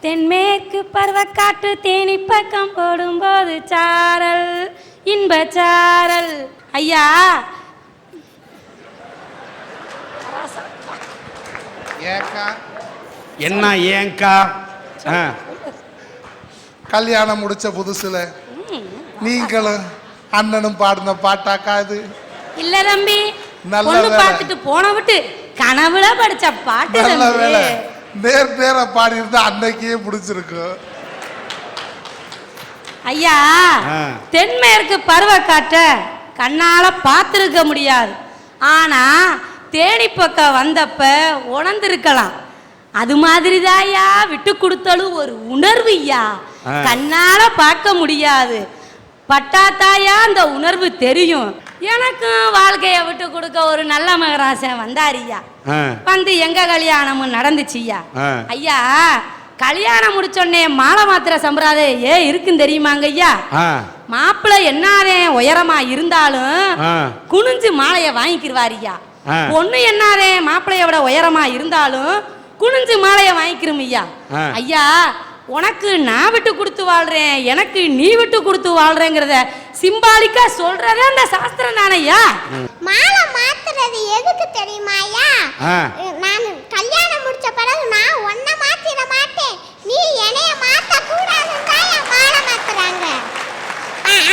தென்மேற்கு பருவக்காற்று தேனி பக்கம் போடும்போது சாரல் இன்ப சாரல். ஐயா என்ன ஏங்கா? கல்யாணம் முடிச்ச புதுசுல நீங்களும் அண்ணனும் பாடின பாட்டாக்கா இது? இல்ல தம்பி, பொண்ணு பார்த்துட்டு போன விட்டு கனவுல படிச்ச பாட்டு. நல்ல வேலை, நேர பாடி இருந்தா அன்னைக்கே பிடிச்சிருக்கு. ஐயா, தென்மேற்கு பருவக்காற்ற கண்ணால பார்த்திருக்க முடியாது, ஆனா தேனி பக்கம் வந்தப்ப உணர்ந்திருக்கலாம். அது மாதிரிதான் ஐயா விட்டு கொடுத்தாலும் ஒரு உணர்வு ஐயா, கண்ணால பார்க்க முடியாது, பட்டாத்தாயா அந்த உணர்வு தெரியும். எனக்கும் வாழ்க்கைய விட்டு கொடுக்க ஒரு நல்ல மகராசன் வந்தாரியா, வந்து எங்க கல்யாணமும் நடந்துச்சுயா. ஐயா, கல்யாணம் முடிச்சோடனே மாலை மாத்திர சம்பிரதாயம் இருக்குன்னு தெரியுமாங்க ஐயா? மாப்பிள்ளை என்னாரே உயரமா இருந்தாலும் குனிஞ்சு மாலைய வாங்கிக்கிருவாரியா. பொண்ணு என்னாரே மாப்பிள்ளைய விட உயரமா இருந்தாலும் குனிஞ்சு மாலைய வாங்கிக்கிறோம் ஐயா. ஐயா, உனக்கு நான் விட்டு கொடுத்து வாழ்றேன், எனக்கு நீ விட்டு கொடுத்து வாழ்றேங்கிறத சிம்பாலிக்கா சொல்றதே அந்த சாஸ்திரம் தானையா. மாலை மாத்துறது எதுக்கு தெரியுமா ஐயா? நான் கல்யாணம் முடிச்ச பிறகு நான் உன்னை மாத்திர மாட்டேன், நீ என்னைய மாத்த கூடாதுன்னு மாலை மாத்துறாங்க.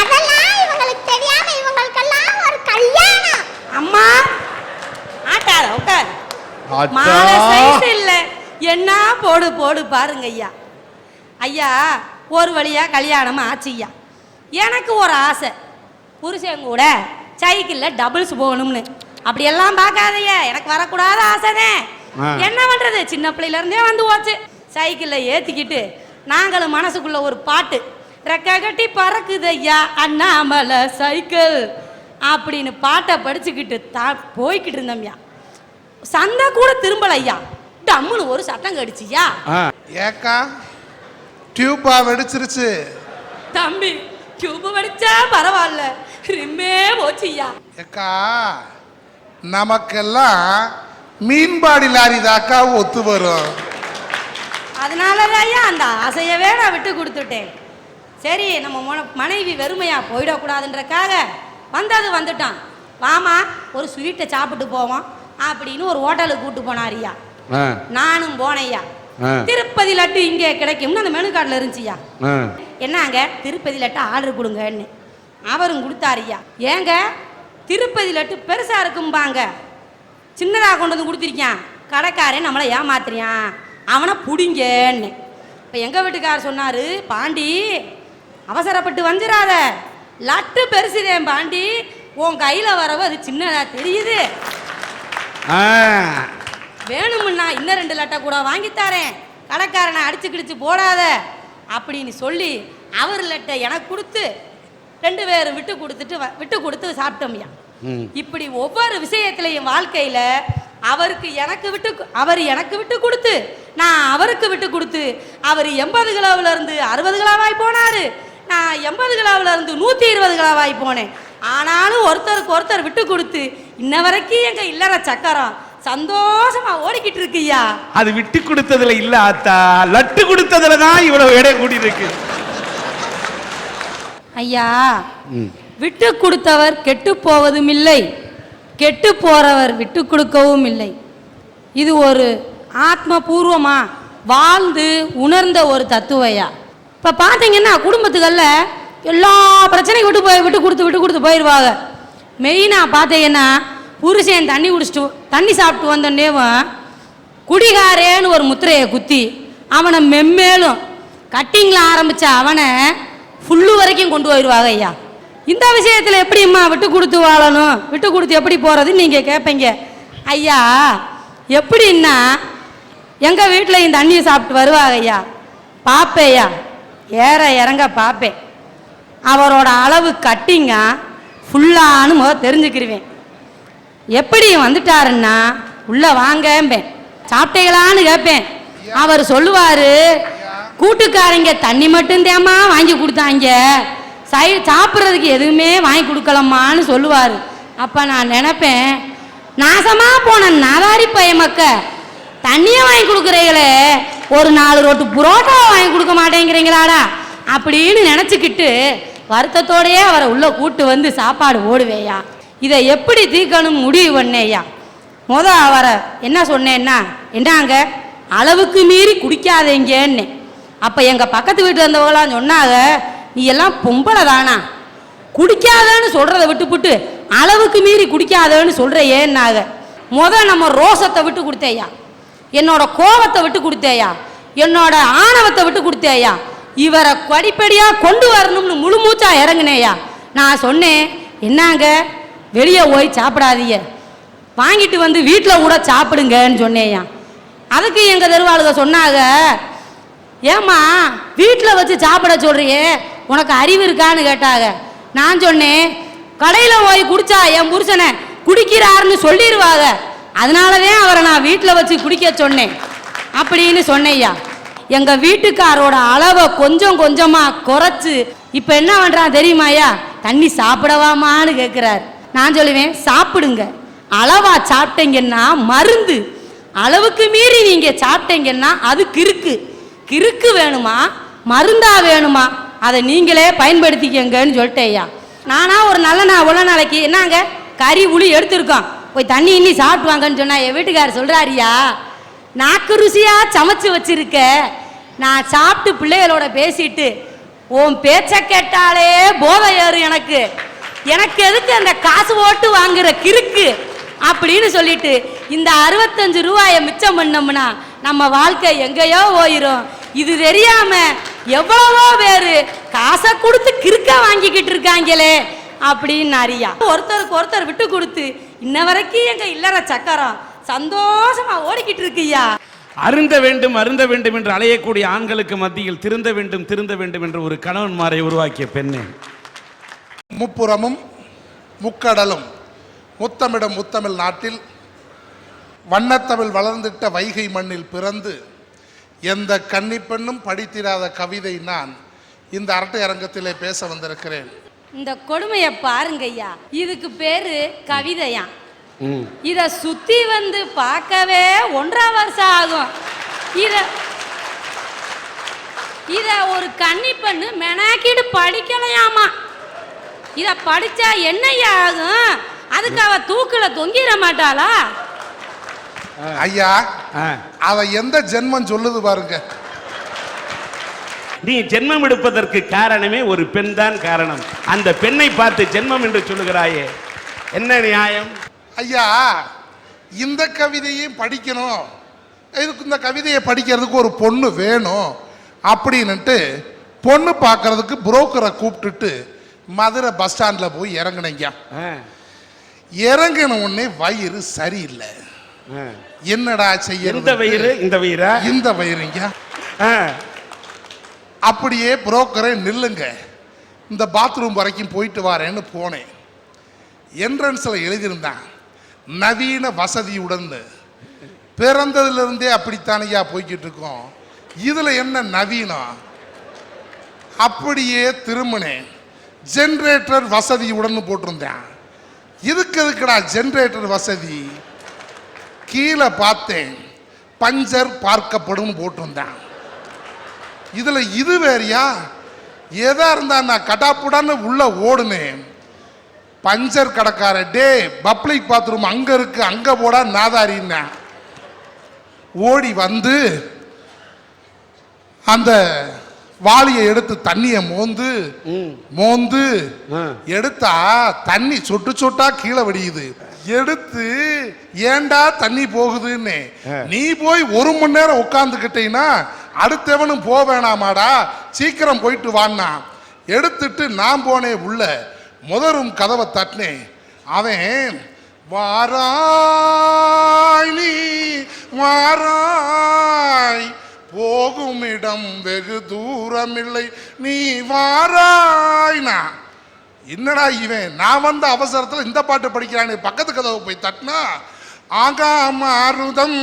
அதெல்லாம் இவங்களுக்கு தெரியாம இவங்களுக்கெல்லாம் ஒரு கல்யாணம். அம்மா ஆட்டாத உட்கார், மாலை சைஸ் இல்ல என்ன போடு போடு பாருங்க ஐயா. ஐயா, ஒரு வழியா கல்யாணம் ஆச்சு ஐயா. எனக்கு ஒரு ஆசை, புருஷன் கூட சைக்கிள்ல டபுள்ஸ் போகணும்னு. அப்படியெல்லாம் பார்க்காதையா, எனக்கு வரக்கூடாத ஆசைனே. என்ன பண்றது, சின்ன பிள்ளையில இருந்தே வந்து போச்சு. சைக்கிள்ல ஏத்திக்கிட்டு நாங்களும் மனசுக்குள்ள ஒரு பாட்டு, ரெக்க கட்டி பறக்குது ஐயா அண்ணாமலை சைக்கிள் அப்படின்னு பாட்டை படிச்சுக்கிட்டு போய்கிட்டு இருந்தோம்யா. சந்தை கூட திரும்பல ஐயா, டம்முன்னு ஒரு சட்டம் கடிச்சியா. ஏக்கா டியூபா வெடிச்சிருச்சு தம்பி, டியூப் வெடிச்சா பரவாயில்ல, ரிம்மே போச்சுயா. ஏக்கா, நமக்கெல்லாம் மீன்பாடி லாரி தாக்கா ஒத்து வரும். அதனாலதான் அந்த ஆசையவே நான் விட்டு கொடுத்துட்டேன். சரி, நம்ம மனைவி வெறுமையா போயிடக்கூடாதுன்றக்காக வந்தது வந்துட்டான். வாமா ஒரு ஸ்வீட்டை சாப்பிட்டு போவோம் அப்படின்னு ஒரு ஹோட்டலுக்கு கூட்டு போனாரியா. நானும் போனையா. திருப்பதி லட்டு இங்கே கிடைக்கும்னு அந்த மெனு கார்டில் இருந்துச்சியா. என்னங்க திருப்பதி லட்டு ஆர்டர் கொடுங்கன்னு அவரும் கொடுத்தாரியா. ஏங்க திருப்பதி லட்டு பெருசா இருக்கும்பாங்க, சின்னதாக கொண்டு வந்து கொடுத்துருக்கான் கடைக்காரன், நம்மளை ஏமாத்துறியான், அவனை புடிங்கன்னு. இப்போ எங்கள் வீட்டுக்காரர் சொன்னார், பாண்டி அவசரப்பட்டு வந்துடாத, லட்டு பெருசுதேன் பாண்டி, உன் கையில் வரவு அது சின்னதா தெரியுது, வேணுமுன்னா இன்னும் 2 லட்டை கூட வாங்கித்தாரேன், கடைக்காரனை அடிச்சு கிடிச்சு போடாத அப்படின்னு சொல்லி அவர் லட்டை எனக்கு கொடுத்து 2 பேரும் விட்டு கொடுத்து சாப்பிட்டோம்யா. இப்படி ஒவ்வொரு விஷயத்திலையும் வாழ்க்கையில அவர் எனக்கு விட்டு கொடுத்து நான் அவருக்கு விட்டு கொடுத்து, அவர் 80 கிலோவில இருந்து 60 கிலோவாய் போனாரு, நான் 80 கிலோவில இருந்து 120 கிலோவாய் போனேன். ஆனாலும் ஒருத்தருக்கு ஒருத்தர் விட்டு கொடுத்து இன்ன வரைக்கும் எங்க இல்லற சக்கரம் சந்தோஷமா ஓடிக்கிட்டு இருக்குயா. அது விட்டு கொடுத்ததுல இல்ல ஆத்தா, லட்டு கொடுத்ததுல தான் இவ்வளவு எடை கூடி இருக்கு. ஐயா, விட்டு கொடுத்தவர் கெட்டு போவதும் இல்லை, கெட்டு போறவர் விட்டு கொடுக்கவும் இல்லை. இது ஒரு ஆத்மபூர்வமா வாழ்ந்து உணர்ந்த ஒரு தத்துவையா. இப்ப பாத்தீங்கன்னா குடும்பத்துக்கள்ல எல்லா பிரச்சனையும் விட்டு கொடுத்து போயிடுவாங்க. மெயினா பாத்தீங்கன்னா புருஷன் தண்ணி சாப்பிட்டு வந்தோடனேவும் குடிகாரேன்னு ஒரு முத்திரையை குத்தி அவனை மெம்மேலும் கட்டிங்கில் ஆரம்பிச்ச அவனை ஃபுல்லு வரைக்கும் கொண்டு போயிடுவாங்க ஐயா. இந்த விஷயத்தில் எப்படிம்மா விட்டு கொடுத்து வாழணும், விட்டு கொடுத்து எப்படி போகிறதுன்னு நீங்கள் கேட்பீங்க. ஐயா, எப்படின்னா எங்கள் வீட்டிலையும் தண்ணியை சாப்பிட்டு வருவாங்க ஐயா, பார்ப்பேயா ஏற இறங்க பார்ப்பேன், அவரோட அளவு கட்டிங்க ஃபுல்லான்னு தெரிஞ்சுக்கிருவேன். எப்படி வந்துட்டாருன்னா உள்ள வாங்கம்பேன், சாப்பிட்டீங்களான்னு கேட்பேன். அவர் சொல்லுவாரு, கூட்டுக்காரங்க தண்ணி மட்டும்தேம்மா வாங்கி கொடுத்தாங்க, சாப்பிட்றதுக்கு எதுவுமே வாங்கி கொடுக்கலம்மான்னு சொல்லுவார். அப்போ நான் நினைப்பேன், நாசமாக போன நாதாரி பைய மக்க தண்ணியை வாங்கி கொடுக்குறீங்களே, ஒரு 4 ரோட்டு புரோட்டா வாங்கி கொடுக்க மாட்டேங்கிறீங்களாடா அப்படின்னு நினச்சிக்கிட்டு வருத்தத்தோடையே அவரை உள்ளே கூட்டு வந்து சாப்பாடு ஓடுவேயா. இதை எப்படி தீர்க்கணும் முடிவு பண்ணேயா. அவரை என்ன சொன்னேன்னா, என்னங்க அளவுக்கு மீறி குடிக்காதீங்கன்னு. அப்போ எங்கள் பக்கத்து வீட்டில் இருந்தவங்களாம் சொன்னாங்க, நீ எல்லாம் பொம்பளை தானா, குடிக்காதன்னு சொல்கிறத விட்டுப்புட்டு அளவுக்கு மீறி குடிக்காதன்னு சொல்கிற ஏன்னாங்க. நம்ம ரோசத்தை விட்டு கொடுத்தேயா, என்னோட கோபத்தை விட்டு கொடுத்தேயா, என்னோட ஆணவத்தை விட்டு கொடுத்தேயா, இவரை படிப்படியாக கொண்டு வரணும்னு முழு மூச்சா இறங்குனேயா. நான் சொன்னேன், என்னங்க வெளியே போய் சாப்பிடாதீங்க, வாங்கிட்டு வந்து வீட்டில் கூட சாப்பிடுங்கன்னு சொன்னேயா. அதுக்கு எங்கள் தெருவாளுக சொன்னாங்க, ஏம்மா வீட்டில் வச்சு சாப்பிட சொல்றியே, உனக்கு அறிவு இருக்கான்னு கேட்டாங்க. நான் சொன்னேன், கடையில் போய் குடிச்சா என் புருஷனை குடிக்கிறாருன்னு சொல்லிடுவாங்க, அதனாலதான் அவரை நான் வீட்டில் வச்சு குடிக்க சொன்னேன் அப்படின்னு சொன்னேயா. எங்கள் வீட்டுக்காரோட அளவை கொஞ்சம் கொஞ்சமாக குறைச்சு இப்போ என்ன பண்ணுறான் தெரியுமாயா, தண்ணி சாப்பிடவாமான்னு கேட்குறாரு. நான் சொல்லுவேன், சாப்பிடுங்க, அளவா சாப்பிட்டீங்கன்னா மருந்து, அளவுக்கு மீறி நீங்கள் சாப்பிட்டீங்கன்னா அது கிறுக்கு வேணுமா மருந்தா வேணுமா, அதை நீங்களே பயன்படுத்திக்கங்கன்னு சொல்லிட்டேயா. நானா ஒரு உள்ள நாளைக்கு என்னங்க கறி உளி எடுத்துருக்கோம், போய் தண்ணி இன்னி சாப்பிட்டு வாங்கன்னு சொன்னா என் வீட்டுக்காரர் சொல்கிறாரியா, நாக்கு ருசியாக சமைச்சு வச்சிருக்க, நான் சாப்பிட்டு பிள்ளைகளோட பேசிட்டு உன் பேச்ச கேட்டாலே போதை ஏறும் எனக்கு எதுக்கு அந்த காசு போட்டு வாங்குற கிறுக்கு அப்படின்னு சொல்லிட்டு இந்த 65 ரூபாயை மிச்சம் பண்ணோம்னா நம்ம வாழ்க்கை எங்கேயோ போயிடும். இது தெரியாம எவ்வளவோ பேரு காசை கொடுத்து கிறுக்க வாங்கிக்கிட்டு இருக்காங்களே அப்படின்னு அறியா. ஒருத்தருக்கு ஒருத்தர் விட்டு கொடுத்து இன்ன வரைக்கும் எங்க இல்லற சக்கரம் சந்தோஷமா ஓடிக்கிட்டு இருக்குயா. அருந்த வேண்டும் என்று அலையக்கூடிய ஆண்களுக்கு மத்தியில் திருந்த வேண்டும் என்று ஒரு கணவன்மாரை உருவாக்கிய பெண்ணே. முப்புறமும் முக்கடலும் முத்தமிடம் முத்தமிழ் நாட்டில் வண்ணத்தமிழ் வளர்ந்திட்ட வைகை மண்ணில் பிறந்து எந்த கன்னிப்பெண்ணும் படித்திராத கவிதை நான் இந்த அரட்டை அரங்கத்திலே பேச வந்திருக்கிறேன். இந்த கொடுமையை பாருங்கய்யா, இதுக்கு பேரு கவிதையா. இத சுத்தி வந்து பார்க்கவே 1.5 வருஷம் ஆகும். இத ஒரு கன்னி பெண்ணு மெனாக்கிட்டு படிக்கலையாமா. இத படிச்சா என்னையா ஆகும், அதுக்கு அவ தூக்குல தொங்கிட மாட்டாளா? ஐயா, அவ எந்த ஜென்மம் சொல்லுது பாருங்க. நீ ஜென்மம் எடுப்பதற்கு காரணமே ஒரு பெண் தான் காரணம். அந்த பெண்ணை பார்த்து ஜென்மம் என்று சொல்லுகிறாயே, என்ன நியாயம்? ஐயா, இந்த கவிதையும் படிக்கணும், இதுக்கு இந்த கவிதையை படிக்கிறதுக்கு ஒரு பொண்ணு வேணும் அப்படின்னுட்டு பொண்ணு பார்க்கறதுக்கு புரோக்கரை கூப்பிட்டுட்டு மதுரை பஸ் ஸ்டாண்டில் போய் இறங்கினீங்க. இறங்கின உடனே வயிறு சரியில்லை. என்னடா செய்ய, இந்த வயிறுங்க. அப்படியே புரோக்கரை நில்லுங்க, இந்த பாத்ரூம் வரைக்கும் போயிட்டு வரேன்னு போனேன். என்ட்ரன்ஸில் எழுதியிருந்தான் நவீன வசதியுடன். பிறந்ததுலேருந்தே அப்படித்தானையா போய்கிட்டு இருக்கோம், இதில் என்ன நவீனம்? அப்படியே திரும்பினேன், ஜென்ரேட்டர் வசதியுடன் போட்டிருந்தேன். இதுக்கு எதுக்குடா ஜென்ரேட்டர் வசதி? கீழே பார்த்தேன், பஞ்சர் பார்க்கப்படும் போட்டிருந்தேன். இதில் இது வேறையா? எதா இருந்தா நான் கட்டாப்புடான்னு உள்ள ஓடுனேன். பஞ்சர் கடைக்கார, டே பப்ளிக் பாத்ரூம் அங்க இருக்கு, அங்க போடா நாதாரின்னா. ஓடி வந்து அந்த வாளியை எடுத்து தண்ணியை மோந்து எடுத்தா தண்ணி சொட்டு சொட்டா கீழே வடியுது. எடுத்து ஏண்டா தண்ணி போகுதுன்னு நீ போய் 1 மணி நேரம் உட்காந்துக்கிட்டீங்கன்னா அடுத்தவனும் போக வேணாமாடா, சீக்கிரம் போயிட்டு வான்னா. எடுத்துட்டு நான் போனேன் உள்ள, முதரும் கதவை தட்டினேன். அவன் வாராய் நீ வாராய், போகும் இடம் வெகு தூரமில்லை நீ வாராய்னா. என்னடா இவன், நான் வந்த அவசரத்தில் இந்த பாட்டு படிக்கிறான். பக்கத்து கதவை போய் தட்டினா, ஆகாமருதம்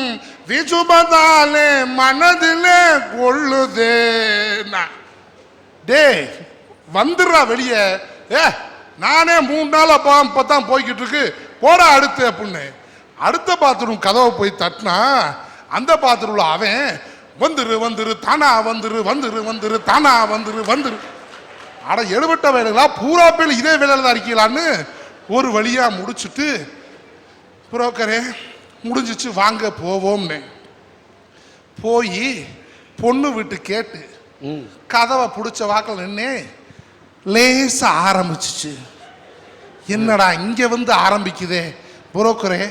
விசுபதாலே மனதிலே கொள்ளுதேனா. டே வந்துடுறா வெளியே, நானே 3 நாள் அப்பதான் போய்கிட்டு இருக்கு, போடா அடுத்து அப்படின்னு. அடுத்த பாத்ரூம் கதவை போய் தட்டினா, அந்த பாத்ரூம்ல அவன் வந்துரு வந்துரு தானா வந்துரு வந்துரு வந்துரு தானா வந்துரு வந்துரு. அட எழுபட்ட வேலைகளா பூரா பேர் இதே வேலையில தான் இருக்கீங்களான்னு ஒரு வழியா முடிச்சுட்டு புரோக்கரே முடிஞ்சிச்சு வாங்க போவோம்னு போய் பொண்ணு வீட்டு கேட்டு கதவை பிடிச்ச வாக்கில் நின்று லேசா ஆரம்பிச்சிச்சு. என்னடா இங்க வந்து ஆரம்பிக்குதே புரோக்கரே,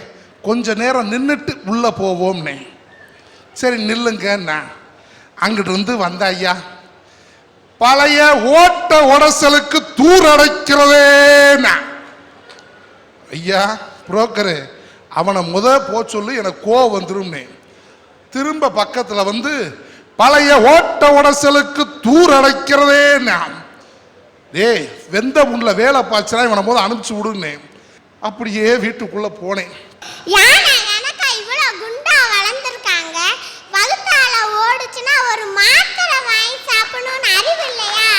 கொஞ்ச நேரம் நின்றுட்டு உள்ள போவோம்னே. சரி நில்லுங்க. அங்கிட்டு இருந்து வந்த ஐயா, பழைய ஓட்ட உடசலுக்கு தூரடைக்கிறதே. ஐயா புரோக்கரு, அவனை போ சொல்லு, எனக்கு கோவம் வந்துடும். திரும்ப பக்கத்தில் வந்து பழைய ஓட்ட உடசலுக்கு தூரடைக்கிறதே. டேய் வெந்த முன்ல வேலை பாய்ச்சா இவனை போது அனுப்பிச்சு விடுன்னு அப்படியே வீட்டுக்குள்ள போனேன். எனக்கா இவ்வளவு குண்டா வளர்ந்துருக்காங்க, வகுத்தால ஓடுச்சுன்னா ஒரு மாத்திரை வாங்கி சாப்பிடணும்னு அறிவு இல்லையா?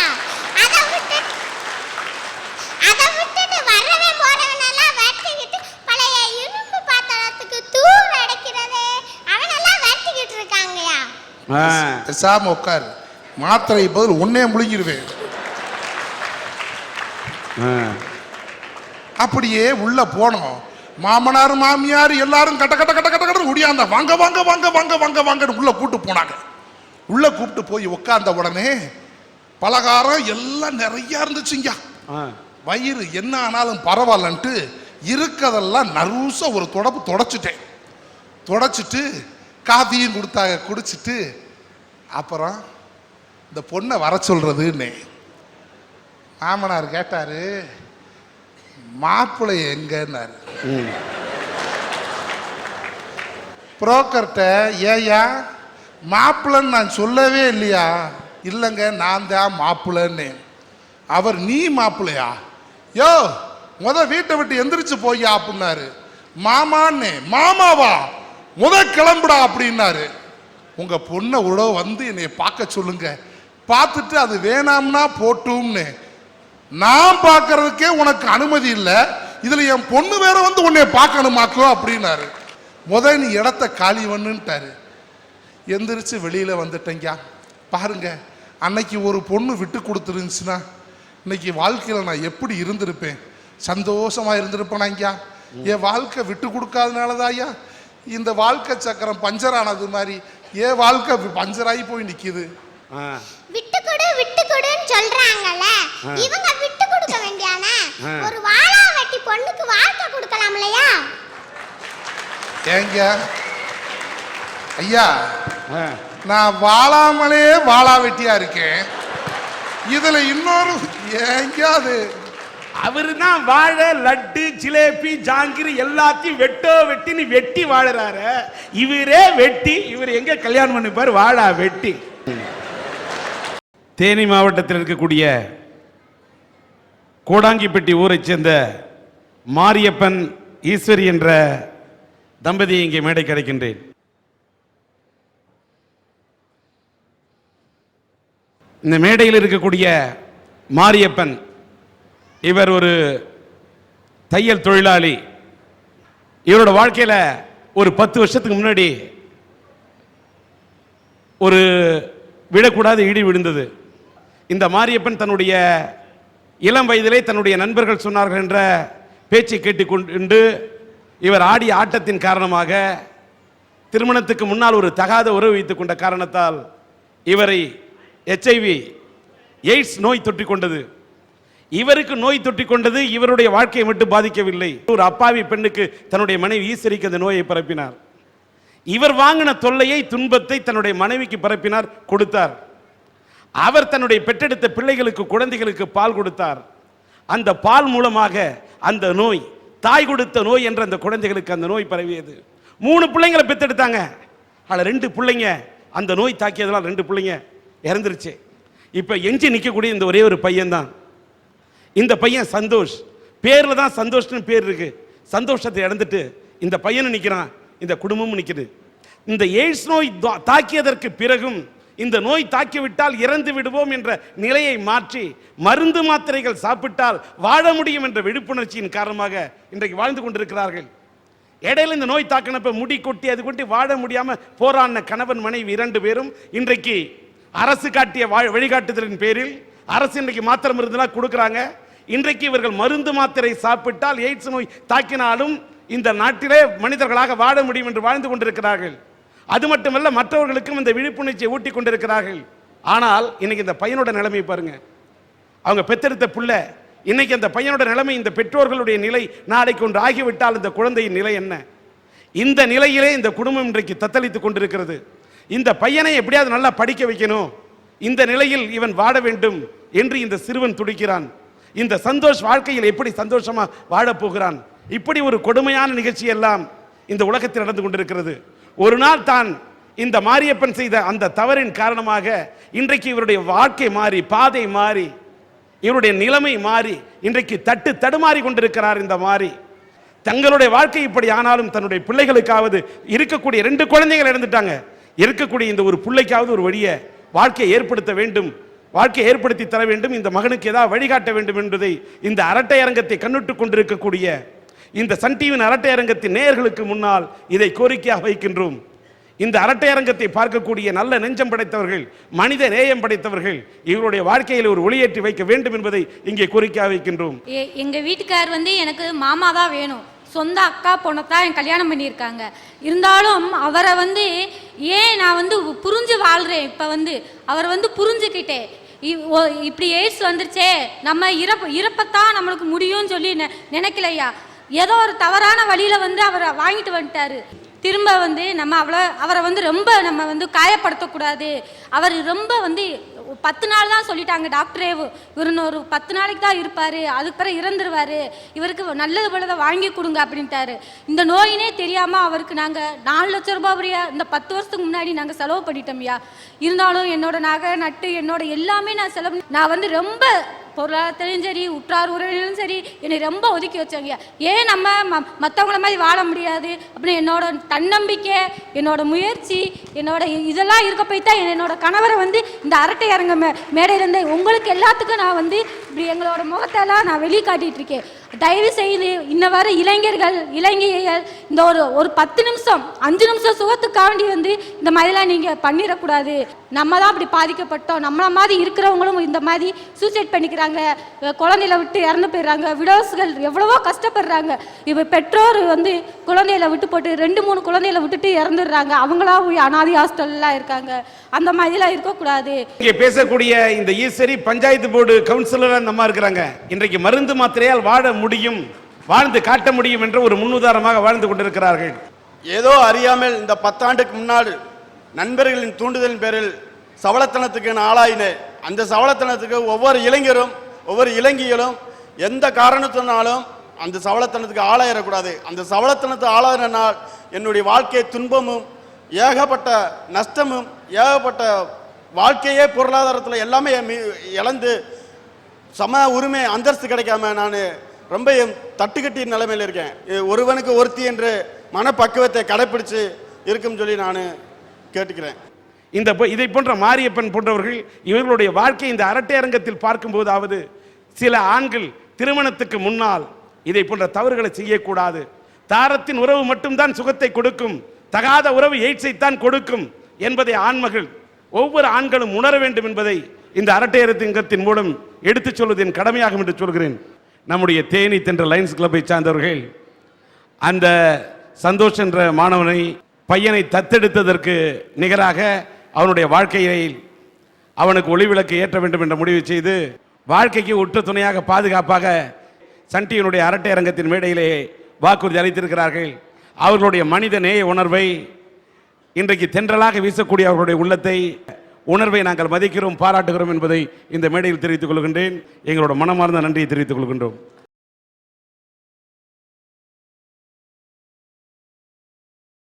அதை விட்டுட்டு வரவே போறவனெல்லாம் வெட்டிக்கிட்டு பழைய இரும்பு பாத்திரத்துக்கு தூர் அடைக்கிறது அவனெல்லாம் வெட்டிக்கிட்டு இருக்காங்கயா. பேசாம உட்காரு, மாத்திரை பதில் உன்னே முழுங்கிருவேன். அப்படியே உள்ள போனோம். மாமனார் மாமியார் எல்லாரும் கட்ட கட்ட கட்ட கட்ட கட்ட முடியாத வாங்க வாங்க வாங்க வாங்க வாங்க வாங்கன்னு உள்ள கூட்டு போனாங்க. உள்ள கூப்பிட்டு போய் உட்கார்ந்த உடனே பலகாரம் எல்லாம் நிறைய இருந்துச்சுங்க. வயிறு என்ன ஆனாலும் பரவாயில்லன்ட்டு இருக்கதெல்லாம் நறுசா ஒரு தொடப்பு தொடச்சிட்டேன். தொடச்சிட்டு காஃபியும் கொடுத்தாங்க, குடிச்சிட்டு அப்புறம் இந்த பொண்ணை வர சொல்றதுன்னு மாமனார் கேட்டாரு, மாப்பிள்ளை எங்கன்னாரு. புரோக்கர்கிட்ட ஏயா மாப்பிள்ளைன்னு நான் சொல்லவே இல்லையா? இல்லைங்க நான் தான் மாப்பிள்ளைன்னு. அவர் நீ மாப்பிள்ளையா? யோ வீட்டை விட்டு எந்திரிச்சு போய்யா அப்படின்னாரு. மாமான்னு. மாமாவா? கிளம்புடா அப்படின்னாரு. உங்க பொண்ணை உடவு வந்து என்னை பார்க்க சொல்லுங்க, பார்த்துட்டு அது வேணாம்னா போட்டும்னு. நான் பார்க்கறதுக்கே உனக்கு அனுமதி இல்லை, இதுல என் பொண்ணு வேற வந்து உன்னை பார்க்கணுமாக்கோ அப்படின்னாரு. நீ இடத்த காலி பண்ணுன்ட்டாரு. எந்திரிச்சு வெளியில வந்துட்டேங்க. பாருங்க, அன்னைக்கு ஒரு பொண்ணு விட்டு கொடுத்துருந்துச்சுன்னா இன்னைக்கு வாழ்க்கையில நான் எப்படி இருந்திருப்பேன்? சந்தோஷமா இருந்திருப்பேன் ஐயா. என் வாழ்க்கை விட்டு கொடுக்காதனாலதான் ஐயா இந்த வாழ்க்கை சக்கரம் பஞ்சர் ஆனது மாதிரி என் வாழ்க்கை பஞ்சராகி போய் நிக்குது. விட்டு கொடுன்னு சொல்றாங்கல்ல, இவங்க விட்டு கொடுக்க வேண்டியானே. ஒரு வாழா வெட்டி பொண்ணுக்கு வாழ்க்கை கொடுக்கலாம் இல்லையா? ஏங்க ஐயா, நான் வாழாமலே வாழா வெட்டியா இருக்கேன். இதுல இன்னொரு ஏங்க அது அவரு தான் வாழை லட்டு ஜிலேபி ஜாங்கிரி எல்லாத்தையும் வெட்டின்னு வெட்டி வாழறாரு. இவரே வெட்டி இவர் எங்க கல்யாணம் பண்ணிப்பாரு? வாழா வெட்டி. தேனி மாவட்டத்தில் இருக்கக்கூடிய கோடாங்கிப்பட்டி ஊரை சேர்ந்த மாரியப்பன் ஈஸ்வரி என்ற தம்பதியை இங்கே மேடை கிடைக்கின்றேன். இந்த மேடையில் இருக்கக்கூடிய மாரியப்பன் இவர் ஒரு தையல் தொழிலாளி. இவரோட வாழ்க்கையில் ஒரு 10 வருஷத்துக்கு முன்னாடி ஒரு விடக்கூடாத இடி விழுந்தது. இந்த மாரியப்பன் தன்னுடைய இளம் வயதிலே தன்னுடைய நண்பர்கள் சொன்னார்கள் என்ற பேச்சை கேட்டுக்கொண்டு இவர் ஆடிய ஆட்டத்தின் காரணமாக திருமணத்துக்கு முன்னால் ஒரு தகாத உறவு வைத்துக் கொண்ட காரணத்தால் இவரை HIV எய்ட்ஸ் நோய் தொற்றிக் கொண்டது. இவருக்கு நோய் தொற்றிக் கொண்டது இவருடைய வாழ்க்கையை மட்டும் பாதிக்கவில்லை. ஒரு அப்பாவி பெண்ணுக்கு தன்னுடைய மனைவி ஈஸ்வரிக்கு அந்த நோயை பரப்பினார். இவர் வாங்கின தொல்லையை துன்பத்தை தன்னுடைய மனைவிக்கு பரப்பினார், கொடுத்தார். அவர் தன்னுடைய பெற்றெடுத்த பிள்ளைகளுக்கு குழந்தைகளுக்கு பால் கொடுத்தார். அந்த பால் மூலமாக அந்த நோய், தாய் கொடுத்த நோய் என்ற அந்த குழந்தைகளுக்கு அந்த நோய் பரவியது. 3 பிள்ளைங்களை பெற்றெடுத்தாங்க. அதில் 2 பிள்ளைங்க அந்த நோய் தாக்கியதெல்லாம் 2 பிள்ளைங்க இறந்துருச்சு. இப்போ எஞ்சி நிற்கக்கூடிய இந்த ஒரே ஒரு பையன்தான். இந்த பையன் சந்தோஷ், பேரில் தான் சந்தோஷ்னு பேர் இருக்கு. சந்தோஷத்தை இழந்துட்டு இந்த பையனும் நிற்கிறான், இந்த குடும்பமும் நிற்குது. இந்த எய்ட்ஸ் நோய் தாக்கியதற்கு பிறகும் இந்த நோய் தாக்கிவிட்டால் இறந்து விடுவோம் என்ற நிலையை மாற்றி மருந்து மாத்திரைகள் சாப்பிட்டால் வாழ முடியும் என்ற விழிப்புணர்ச்சியின் காரணமாக இன்றைக்கு வாழ்ந்து கொண்டிருக்கிறார்கள். இடையில இந்த நோய் தாக்கினப்ப முடி கொட்டி அது கொட்டி வாழ முடியாம போராடின கணவன் மனைவி 2 பேரும் இன்றைக்கு அரசு காட்டிய வழிகாட்டுதலின் பேரில் அரசு இன்றைக்கு மாத்திரை மருந்துலாம் கொடுக்குறாங்க. இன்றைக்கு இவர்கள் மருந்து மாத்திரை சாப்பிட்டால் எய்ட்ஸ் நோய் தாக்கினாலும் இந்த நாட்டிலே மனிதர்களாக வாழ முடியும் என்று வாழ்ந்து கொண்டிருக்கிறார்கள். அது மட்டுமல்ல, மற்றவர்களுக்கும் இந்த விழிப்புணர்ச்சியை ஊட்டி கொண்டிருக்கிறார்கள். ஆனால் இன்னைக்கு இந்த பையனோட நிலைமை பாருங்க. அவங்க பெற்றெடுத்த புள்ள, இன்னைக்கு அந்த பையனோட நிலைமை, இந்த பெற்றோர்களுடைய நிலை நாளைக்கு ஒன்று ஆகிவிட்டால் இந்த குழந்தையின் நிலை என்ன? இந்த நிலையிலே இந்த குடும்பம் இன்றைக்கு தத்தளித்துக் கொண்டிருக்கிறது. இந்த பையனை எப்படியாவது நல்லா படிக்க வைக்கணும், இந்த நிலையில் இவன் வாழ வேண்டும் என்று இந்த சிறுவன் துடிக்கிறான். இந்த சந்தோஷ் வாழ்க்கையில் எப்படி சந்தோஷமா வாழப் போகிறான்? இப்படி ஒரு கொடுமையான நிகழ்ச்சி எல்லாம் இந்த உலகத்தில் நடந்து கொண்டிருக்கிறது. ஒரு நாள் தான் இந்த மாரியப்பன் செய்த அந்த தவறின் காரணமாக இன்றைக்கு இவருடைய வாழ்க்கை மாறி, பாதை மாறி, இவருடைய நிலைமை மாறி இன்றைக்கு தடுமாறி கொண்டிருக்கிறார். இந்த மாறி தங்களுடைய வாழ்க்கை இப்படி ஆனாலும் தன்னுடைய பிள்ளைகளுக்காவது, இருக்கக்கூடிய 2 குழந்தைகள் இறந்துட்டாங்க, இருக்கக்கூடிய இந்த ஒரு பிள்ளைக்காவது ஒரு வழியை வாழ்க்கையை ஏற்படுத்த வேண்டும், வாழ்க்கையை ஏற்படுத்தி தர வேண்டும், இந்த மகனுக்கு ஏதாவது வழிகாட்ட வேண்டும் என்பதை இந்த அரட்டை அரங்கத்தை கண்ணுட்டு கொண்டிருக்கக்கூடிய இந்த சன் டிவியின் அரட்டை அரங்கத்தின் நேயர்களுக்கு முன்னால் இதை கோரிக்கையாக வைக்கின்றோம். இந்த அரட்டை அரங்கத்தை பார்க்கக்கூடிய நல்ல நெஞ்சம் படைத்தவர்கள், மனித நேயம் படைத்தவர்கள் இவருடைய வாழ்க்கையில் ஒரு ஒளியேற்றி வைக்க வேண்டும் என்பதை இங்கே கோரிக்கையாக வைக்கின்றோம். எங்க வீட்டுக்கார் எனக்கு மாமா தான் வேணும், சொந்த அக்கா பொண்ணத்தான் என் கல்யாணம் பண்ணியிருக்காங்க. இருந்தாலும் அவரை ஏன் நான் புரிஞ்சு வாழ்கிறேன். இப்போ அவர் புரிஞ்சுக்கிட்டேன், இப்படி எய்ட்ஸ் வந்துருச்சே, நம்ம இறப்பத்தான் நம்மளுக்கு முடியும்னு சொல்லி நினைக்கலையா. ஏதோ ஒரு தவறான வழியில் அவரை வாங்கிட்டு வந்துட்டாரு. திரும்ப நம்ம அவரை ரொம்ப நம்ம காயப்படுத்தக்கூடாது. அவர் ரொம்ப 10 நாள் தான் சொல்லிட்டாங்க டாக்டரே, இவர் ஒரு 10 நாளைக்கு தான் இருப்பார், அதுக்கு பிறகு இறந்துருவார், இவருக்கு நல்லது போலதை வாங்கி கொடுங்க அப்படின்ட்டாரு. இந்த நோயினே தெரியாமல் அவருக்கு நாங்கள் 4 லட்சம் ரூபாய் இந்த 10 வருஷத்துக்கு முன்னாடி நாங்கள் செலவு பண்ணிட்டோம்யா. இருந்தாலும் என்னோட நகை நட்டு என்னோட எல்லாமே நான் செலவு, நான் ரொம்ப பொருளாதாரத்திலும் சரி உற்றார் உறவினரும் சரி என்னை ரொம்ப ஒதுக்கி வச்சாங்க. ஏன் நம்ம மற்றவங்கள மாதிரி வாழ முடியாது அப்படின்னு என்னோட தன்னம்பிக்கை, என்னோட முயற்சி, என்னோட இதெல்லாம் இருக்க போய் தான் என்னோட கணவரை இந்த அரட்டை அரங்க மேடையிலேருந்து உங்களுக்கு எல்லாத்துக்கும் நான் இப்படி எங்களோட முகத்தெல்லாம் நான் வெளியே காட்டிகிட்டு இருக்கேன். தயவு செய்து இன்ன வர இளைஞர்கள் இளைஞர்கள் இந்த ஒரு 10 நிமிஷம் 5 நிமிஷம் சுகத்துக்காண்டி இந்த மாதிரிலாம் நீங்கள் பண்ணிடக்கூடாது. நம்ம தான் அப்படி பாதிக்கப்பட்டோம், நம்மள மாதிரி இருக்கிறவங்களும் இந்த மாதிரி சூசைட் பண்ணிக்கிறாங்க, குழந்தையில விட்டு இறந்து போயிடுறாங்க, விடோஸ்கள் எவ்வளவோ கஷ்டப்படுறாங்க. இப்போ பெற்றோர் குழந்தையில விட்டு போட்டு 2-3 குழந்தையில விட்டுட்டு இறந்துடுறாங்க, அவங்களா அனாதை ஹாஸ்டல்லாம் இருக்காங்க. அந்த மாதிரிலாம் இருக்கக்கூடாது. இங்கே பேசக்கூடிய இந்த ஈஸ்வரி பஞ்சாயத்து போர்டு கவுன்சிலர் அந்த மாதிரி இருக்கிறாங்க. இன்றைக்கு மருந்து மாத்திரையால் வாழ முடியும், வாழ்ந்து காட்ட முடியும் என்ற ஒரு முன்னுதாரணமாக வாழ்ந்து கொண்டிருக்கிறார்கள். ஏதோ அறியாமல் இந்த 10 ஆண்டுக்கு முன்னாடி நண்பர்களின் தூண்டுதலின் பேரில் சவளத்தனத்துக்கு நான் ஆளாயினேன். அந்த சவளத்தனத்துக்கு ஒவ்வொரு இளைஞரும் ஒவ்வொரு இளைஞிகளும் எந்த காரணத்தினாலும் அந்த சவளத்தனத்துக்கு ஆளாயிடக்கூடாது. அந்த சவளத்தனத்தை ஆளாயினால் என்னுடைய வாழ்க்கை துன்பமும் ஏகப்பட்ட நஷ்டமும் ஏகப்பட்ட வாழ்க்கையே பொருளாதாரத்தில் எல்லாமே இழந்து சம உரிமை அந்தஸ்து கிடைக்காம நான் ரொம்ப தட்டுக்கட்டிய நிலைமையில் இருக்கேன். ஒருவனுக்கு ஒருத்தி என்று மனப்பக்குவத்தை கடைப்பிடிச்சு இருக்குன்னு சொல்லி நான் கேட்டுக்கிறேன். இதை போன்ற மாரியப்பன் போன்றவர்கள் இவர்களுடைய வாழ்க்கை இந்த அரட்டை அரங்கத்தில் பார்க்கும்போதாவது சில ஆண்கள் திருமணத்துக்கு முன்னால் இதை போன்ற தவறுகளை செய்யக்கூடாது. தாரத்தின் உறவு மட்டும்தான் சுகத்தை கொடுக்கும், தகாத உறவு எய்ட்ஸைத்தான் கொடுக்கும் என்பதை ஆண்மகள் ஒவ்வொரு ஆண்களும் உணர வேண்டும் என்பதை இந்த அரட்டை அரங்கத்தின் மூலம் எடுத்துச் சொல்வது என் கடமையாகும் என்று சொல்கிறேன். நம்முடைய தேனி தென்ற லயன்ஸ் கிளப்பை சார்ந்தவர்கள் அந்த சந்தோஷ் என்ற மாணவனை பையனை தத்தெடுத்ததற்கு நிகராக அவனுடைய வாழ்க்கையை அவனுக்கு ஒளிவிளக்கு ஏற்ற வேண்டும் என்ற முடிவு செய்து வாழ்க்கைக்கு உற்ற துணையாக பாதுகாப்பாக சன் டிவியினுடைய அரட்டை அரங்கத்தின் மேடையிலே வாக்குறுதி அளித்திருக்கிறார்கள். அவர்களுடைய மனித நேய உணர்வை இன்றைக்கு தென்றலாக வீசக்கூடிய அவர்களுடைய உள்ளத்தை உணர்வை நாங்கள் மதிக்கிறோம், பாராட்டுகிறோம் என்பதை இந்த மேடையில் தெரிவித்துக் கொள்கின்றேன். எங்களோட மனமார்ந்த நன்றியை தெரிவித்துக் கொள்கின்றோம்.